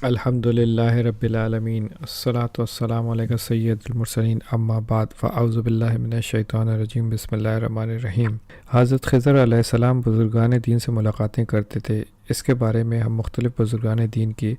الحمدللہ رب العالمین الصلاۃ والسلام علیہ سید المرسلین اما بعد فاعوذ باللہ من الشیطان الرجیم بسم اللہ الرحمن الرحیم۔ حضرت خضر علیہ السلام بزرگان دین سے ملاقاتیں کرتے تھے۔ اس کے بارے میں ہم مختلف بزرگان دین کی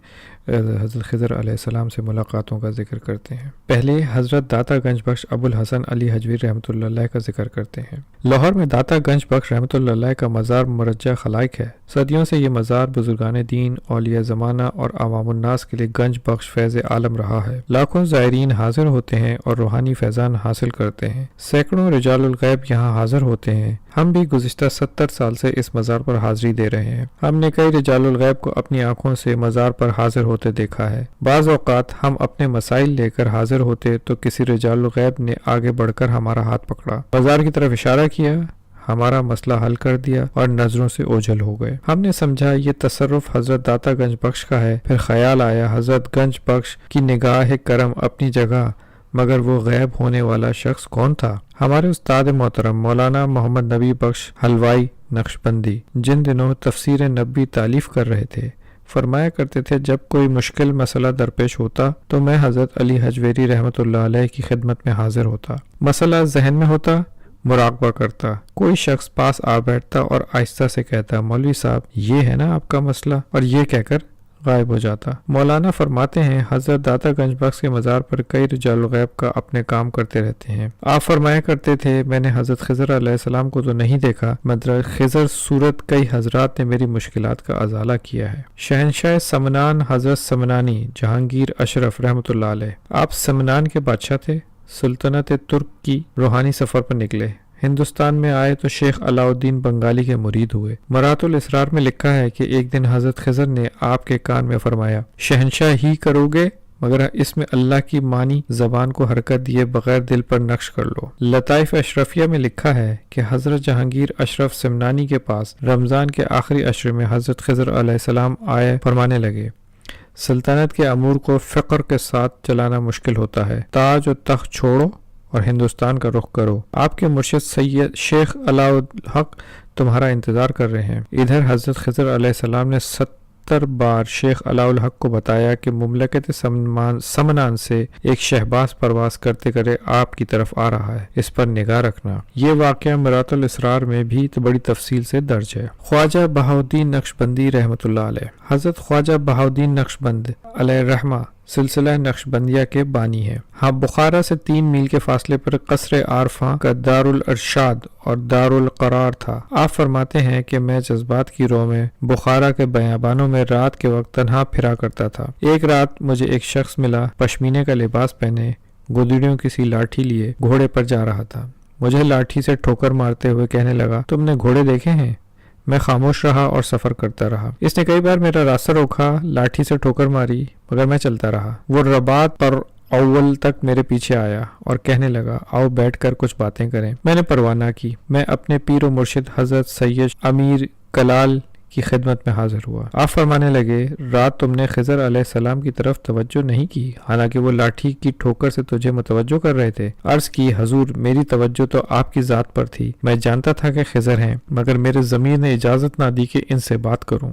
حضرت خضر علیہ السلام سے ملاقاتوں کا ذکر کرتے ہیں۔ پہلے حضرت داتا گنج بخش ابو الحسن علی حجوی رحمۃ اللہ علیہ کا ذکر کرتے ہیں۔ لاہور میں داتا گنج بخش رحمۃ اللہ علیہ کا مزار مرجع خلائق ہے۔ صدیوں سے یہ مزار بزرگان دین، اولیاء زمانہ اور عوام الناس کے لیے گنج بخش فیض عالم رہا ہے۔ لاکھوں زائرین حاضر ہوتے ہیں اور روحانی فیضان حاصل کرتے ہیں۔ سینکڑوں رجال الغیب یہاں حاضر ہوتے ہیں۔ ہم بھی گزشتہ 70 سال سے اس مزار پر حاضری دے رہے ہیں۔ ہم نے کئی رجال الغیب کو اپنی آنکھوں سے مزار پر حاضر ہوتے دیکھا ہے۔ بعض اوقات ہم اپنے مسائل لے کر حاضر ہوتے تو کسی رجال الغیب نے آگے بڑھ کر ہمارا ہاتھ پکڑا، مزار کی طرف اشارہ کیا، ہمارا مسئلہ حل کر دیا اور نظروں سے اوجھل ہو گئے۔ ہم نے سمجھا یہ تصرف حضرت داتا گنج بخش کا ہے۔ پھر خیال آیا حضرت گنج بخش کی نگاہ کرم اپنی جگہ، مگر وہ غیب ہونے والا شخص کون تھا؟ ہمارے استاد محترم مولانا محمد نبی بخش حلوائی نقشبندی جن دنوں تفسیر نبی تالیف کر رہے تھے، فرمایا کرتے تھے جب کوئی مشکل مسئلہ درپیش ہوتا تو میں حضرت علی حجویری رحمۃ اللہ علیہ کی خدمت میں حاضر ہوتا۔ مسئلہ ذہن میں ہوتا، مراقبہ کرتا، کوئی شخص پاس آ بیٹھتا اور آہستہ سے کہتا مولوی صاحب یہ ہے نا آپ کا مسئلہ، اور یہ کہہ کر غائب ہو جاتا۔ مولانا فرماتے ہیں حضرت داتا گنج بخش کے مزار پر کئی رجال الغیب کا اپنے کام کرتے رہتے ہیں۔ آپ فرمایا کرتے تھے میں نے حضرت خضر علیہ السلام کو تو نہیں دیکھا، مگر خضر صورت کئی حضرات نے میری مشکلات کا ازالہ کیا ہے۔ شہنشاہ سمنان حضرت سمنانی جہانگیر اشرف رحمۃ اللہ علیہ، آپ سمنان کے بادشاہ تھے۔ سلطنت ترک کی روحانی سفر پر نکلے، ہندوستان میں آئے تو شیخ علاء الدین بنگالی کے مرید ہوئے۔ مرات الاسرار میں لکھا ہے کہ ایک دن حضرت خضر نے آپ کے کان میں فرمایا شہنشاہ ہی کرو گے، مگر اس میں اللہ کی معنی زبان کو حرکت دیے بغیر دل پر نقش کر لو۔ لطائف اشرفیہ میں لکھا ہے کہ حضرت جہانگیر اشرف سمنانی کے پاس رمضان کے آخری عشر میں حضرت خضر علیہ السلام آئے، فرمانے لگے سلطنت کے امور کو فقر کے ساتھ چلانا مشکل ہوتا ہے، تاج و تخت چھوڑو اور ہندوستان کا رخ کرو۔ آپ کے مرشد سید شیخ علاء الحق تمہارا انتظار کر رہے ہیں۔ ادھر حضرت خضر علیہ السلام نے 70 بار شیخ علاء الحق کو بتایا کہ مملکت سمنان سے ایک شہباز پرواز کرتے کرے آپ کی طرف آ رہا ہے، اس پر نگاہ رکھنا۔ یہ واقعہ مرات الاسرار میں بھی بڑی تفصیل سے درج ہے۔ خواجہ بہاؤالدین نقشبندی رحمۃ اللہ علیہ، حضرت خواجہ بہاؤالدین نقشبند علیہ رحمہ سلسلہ نقشبندیہ کے بانی ہیں۔ ہاں بخارا سے 3 میل کے فاصلے پر قصر عارفاں کا دارالارشاد اور دارالقرار تھا۔ آپ فرماتے ہیں کہ میں جذبات کی رو میں بخارا کے بیابانوں میں رات کے وقت تنہا پھرا کرتا تھا۔ ایک رات مجھے ایک شخص ملا، پشمینے کا لباس پہنے، گدڑیوں کی سی لاٹھی لیے گھوڑے پر جا رہا تھا۔ مجھے لاٹھی سے ٹھوکر مارتے ہوئے کہنے لگا تم نے گھوڑے دیکھے ہیں؟ میں خاموش رہا اور سفر کرتا رہا۔ اس نے کئی بار میرا راستہ روکا، لاٹھی سے ٹھوکر ماری، مگر میں چلتا رہا۔ وہ رباط پر اول تک میرے پیچھے آیا اور کہنے لگا آؤ بیٹھ کر کچھ باتیں کریں۔ میں نے پرواہ نہ کی، میں اپنے پیر و مرشد حضرت سید امیر کلال کی خدمت میں حاضر ہوا۔ آپ فرمانے لگے رات تم نے خضر علیہ السلام کی طرف توجہ نہیں کی، حالانکہ وہ لاٹھی کی ٹھوکر سے تجھے متوجہ کر رہے تھے۔ عرض کی حضور میری توجہ تو آپ کی ذات پر تھی، میں جانتا تھا کہ خضر ہیں، مگر میرے ضمیر نے اجازت نہ دی کہ ان سے بات کروں۔